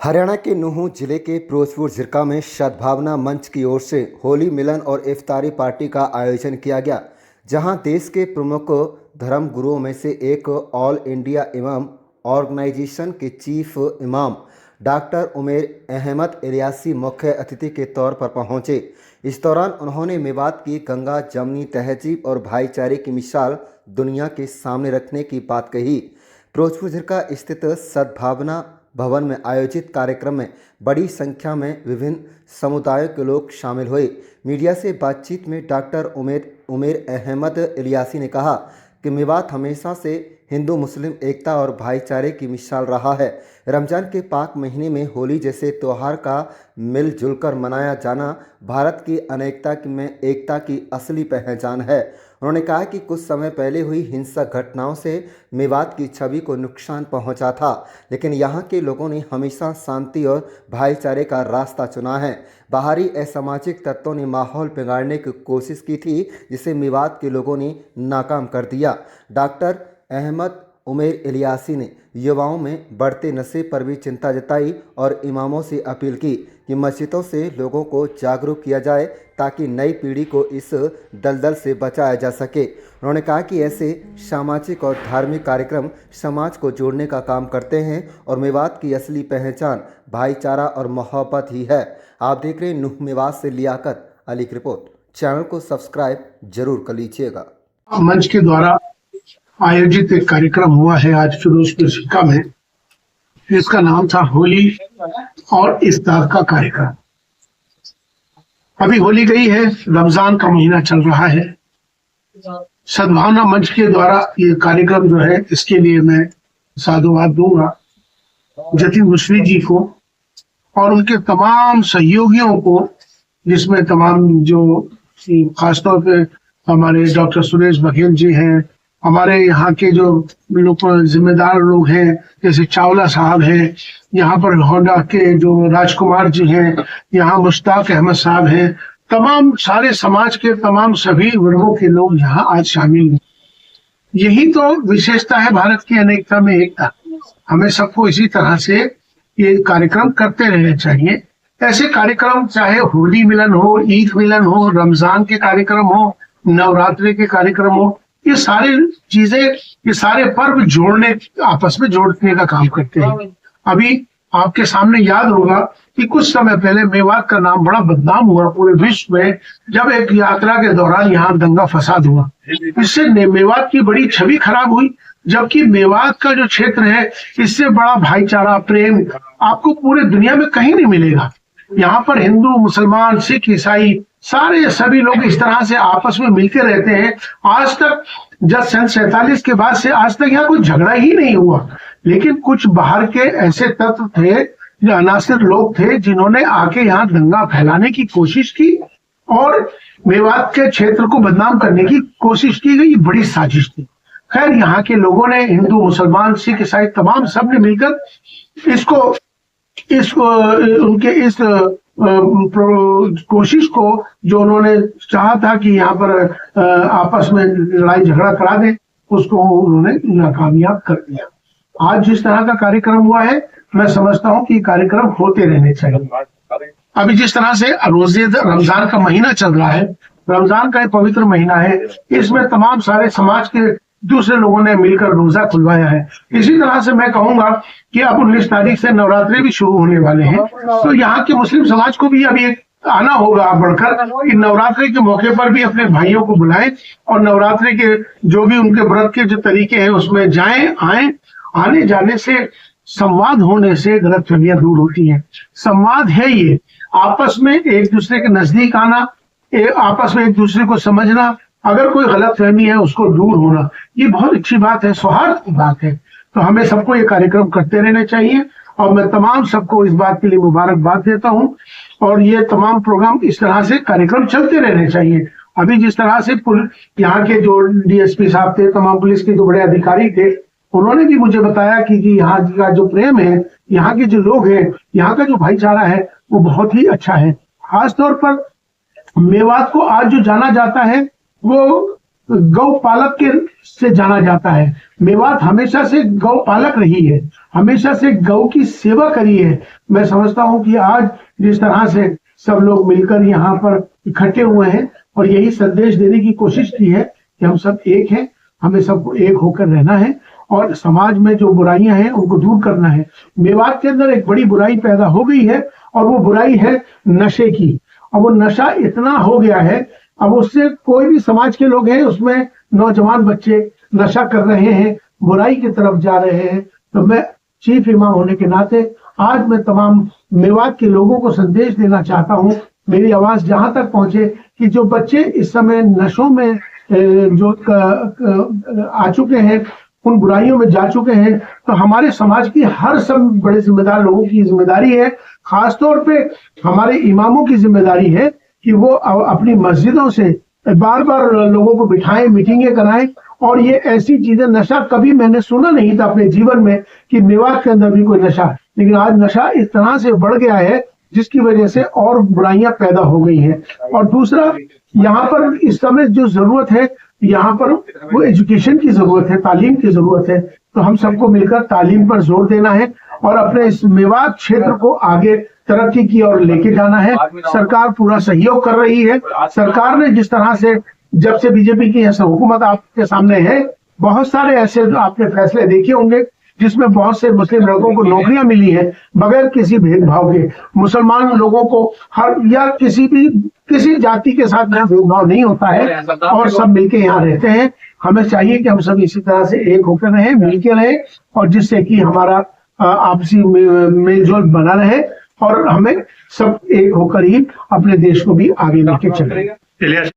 हरियाणा के नूंह जिले के फिरोजपुर झिरका में सद्भावना मंच की ओर से होली मिलन और इफ्तारी पार्टी का आयोजन किया गया, जहां देश के प्रमुख धर्म गुरुओं में से एक ऑल इंडिया इमाम ऑर्गेनाइजेशन के चीफ इमाम डॉक्टर उमेर अहमद इलियासी मुख्य अतिथि के तौर पर पहुंचे। इस दौरान उन्होंने मेवात की गंगा जमनी तहजीब और भाईचारे की मिसाल दुनिया के सामने रखने की बात कही। फिरोजपुर झिरका स्थित सद्भावना भवन में आयोजित कार्यक्रम में बड़ी संख्या में विभिन्न समुदायों के लोग शामिल हुए। मीडिया से बातचीत में डॉक्टर उमेर अहमद इलियासी ने कहा कि मेवात हमेशा से हिंदू मुस्लिम एकता और भाईचारे की मिसाल रहा है। रमज़ान के पाक महीने में होली जैसे त्यौहार का मिलजुल कर मनाया जाना भारत की अनेकता में एकता की असली पहचान है। उन्होंने कहा कि कुछ समय पहले हुई हिंसक घटनाओं से मेवात की छवि को नुकसान पहुंचा था, लेकिन यहां के लोगों ने हमेशा शांति और भाईचारे का रास्ता चुना है। बाहरी असामाजिक तत्वों ने माहौल बिगाड़ने की कोशिश की थी, जिसे मेवात के लोगों ने नाकाम कर दिया। डॉक्टर अहमद उमेर इलियासी ने युवाओं में बढ़ते नशे पर भी चिंता जताई और इमामों से अपील की कि मस्जिदों से लोगों को जागरूक किया जाए ताकि नई पीढ़ी को इस दलदल से बचाया जा सके। उन्होंने कहा कि ऐसे सामाजिक और धार्मिक कार्यक्रम समाज को जोड़ने का काम करते हैं और मेवात की असली पहचान भाईचारा और मोहब्बत ही है। आप देख रहे हैं नूंह मेवात से लियाकत अली की रिपोर्ट। चैनल को सब्सक्राइब जरूर कर लीजिएगा। मंच के द्वारा आयोजित एक कार्यक्रम हुआ है आज फिरोजपुर झिरका में, जिसका नाम था होली और इफ्तार का कार्यक्रम। अभी होली गई है, रमजान का महीना चल रहा है। सद्भावना मंच के द्वारा ये कार्यक्रम जो है, इसके लिए मैं साधुवाद दूंगा जतीन मुश्री जी को और उनके तमाम सहयोगियों को, जिसमें तमाम जो खासतौर पे हमारे डॉक्टर सुरेश बघेल जी हैं, हमारे यहाँ के जो लोग जिम्मेदार लोग हैं जैसे चावला साहब हैं, यहाँ पर होंडा के जो राजकुमार जी हैं, यहाँ मुश्ताक अहमद साहब हैं, तमाम सारे समाज के तमाम सभी वर्गों के लोग यहाँ आज शामिल हैं। यही तो विशेषता है भारत की अनेकता में एकता। हमें सबको इसी तरह से ये कार्यक्रम करते रहने चाहिए। ऐसे कार्यक्रम चाहे होली मिलन हो, ईद मिलन हो, रमजान के कार्यक्रम हो, नवरात्रि के कार्यक्रम हो, ये सारी चीजें, ये सारे पर्व जोड़ने, आपस में जोड़ने का काम करते हैं। अभी आपके सामने याद होगा कि कुछ समय पहले मेवात का नाम बड़ा बदनाम हुआ पूरे विश्व में, जब एक यात्रा के दौरान यहाँ दंगा फसाद हुआ। इससे मेवात की बड़ी छवि खराब हुई, जबकि मेवात का जो क्षेत्र है, इससे बड़ा भाईचारा प्रेम आपको पूरे दुनिया में कहीं नहीं मिलेगा। यहाँ पर हिंदू मुसलमान सिख ईसाई सारे सभी लोग इस तरह से आपस में मिलके रहते हैं। आज तक जब सन 47 के बाद से आज तक यहाँ कोई झगड़ा ही नहीं हुआ, लेकिन कुछ बाहर के ऐसे तत्व थे, जो अनासिर लोग थे, जिन्होंने आके यहाँ दंगा फैलाने की कोशिश की और मेवात के क्षेत्र को बदनाम करने की कोशिश की गई। बड़ी साजिश थी। खैर, यहाँ के लोगों ने, हिंदू मुसलमान सिख ईसाई तमाम सब ने मिलकर इसको उनके इस कोशिश को, जो उन्होंने चाहा था कि यहाँ पर आपस में लड़ाई झगड़ा करा दे, उसको उन्होंने नाकामयाब कर दिया। आज जिस तरह का कार्यक्रम हुआ है, मैं समझता हूँ कि कार्यक्रम होते रहने चाहिए। अभी जिस तरह से रोजे रमजान का महीना चल रहा है, रमजान का एक पवित्र महीना है, इसमें तमाम सारे समाज के दूसरे लोगों ने मिलकर रोजा खुलवाया है। इसी तरह से मैं कहूंगा कि अब 19 तारीख से नवरात्रि भी शुरू होने वाले हैं, तो यहाँ के मुस्लिम समाज को भी अभी आना होगा बढ़कर कि नवरात्रि के मौके पर भी अपने भाइयों को बुलाएं और नवरात्रि के जो भी उनके व्रत के जो तरीके हैं उसमें जाएं आए। आने जाने से, संवाद होने से गलतफहमियां दूर होती हैं। संवाद है ये आपस में एक दूसरे के नजदीक आना, आपस में एक दूसरे को समझना, अगर कोई गलतफहमी है उसको दूर होना, ये बहुत अच्छी बात है, सौहार्द की बात है। तो हमें सबको ये कार्यक्रम करते रहने चाहिए और मैं तमाम सबको इस बात के लिए मुबारकबाद देता हूँ। और ये तमाम प्रोग्राम इस तरह से कार्यक्रम चलते रहने चाहिए। अभी जिस तरह से यहाँ के जो डीएसपी साहब थे, तमाम पुलिस के जो बड़े अधिकारी थे, उन्होंने भी मुझे बताया कि यहाँ का जो प्रेम है, यहाँ के जो लोग हैं, यहाँ का जो भाईचारा है, वो बहुत ही अच्छा है। खासतौर पर मेवात को आज जो जाना जाता है, वो गौपालक के से जाना जाता है। मेवात हमेशा से गौपालक रही है, हमेशा से गौ की सेवा करी है। मैं समझता हूं कि आज जिस तरह से सब लोग मिलकर यहाँ पर इकट्ठे हुए हैं और यही संदेश देने की कोशिश की है कि हम सब एक हैं, हमें सबको एक होकर रहना है और समाज में जो बुराइयां हैं उनको दूर करना है। मेवात के अंदर एक बड़ी बुराई पैदा हो गई है और वो बुराई है नशे की। और वो नशा इतना हो गया है, अब उससे कोई भी समाज के लोग हैं उसमें नौजवान बच्चे नशा कर रहे हैं, बुराई की तरफ जा रहे हैं। तो मैं चीफ इमाम होने के नाते आज मैं तमाम मेवात के लोगों को संदेश देना चाहता हूं, मेरी आवाज जहां तक पहुंचे, कि जो बच्चे इस समय नशों में जो आ चुके हैं, उन बुराइयों में जा चुके हैं, तो हमारे समाज की हर सब बड़े जिम्मेदार लोगों की जिम्मेदारी है, खासतौर पे हमारे इमामों की जिम्मेदारी है कि वो अपनी मस्जिदों से बार बार लोगों को बिठाएं, मीटिंगें कराएं। और ये ऐसी चीजें, नशा कभी मैंने सुना नहीं था अपने जीवन में कि मेवात के अंदर भी कोई नशा, लेकिन आज नशा इस तरह से बढ़ गया है जिसकी वजह से और बुराइयां पैदा हो गई हैं। और दूसरा, यहाँ पर इस समय जो जरूरत है, यहाँ पर वो एजुकेशन की जरूरत है, तालीम की जरूरत है। तो हम सबको मिलकर तालीम पर जोर देना है और अपने इस मेवात क्षेत्र को आगे तरक्की की ओर लेके जाना है। सरकार पूरा सहयोग कर रही है। सरकार ने जिस तरह से, जब से बीजेपी की ऐसा हुकूमत आपके सामने है, बहुत सारे ऐसे आपने फैसले देखे होंगे जिसमें बहुत से मुस्लिम लड़कों को नौकरियां मिली है बगैर किसी भेदभाव के। मुसलमान लोगों को हर या किसी जाति के साथ भेदभाव नहीं होता है और सब मिलके यहाँ रहते हैं। हमें चाहिए कि हम सब इसी तरह से एक होकर रहें, मिलके रहें, और जिससे कि हमारा आपसी मेलजोल बना रहे और हमें सब एक होकर ही अपने देश को भी आगे लेके चले।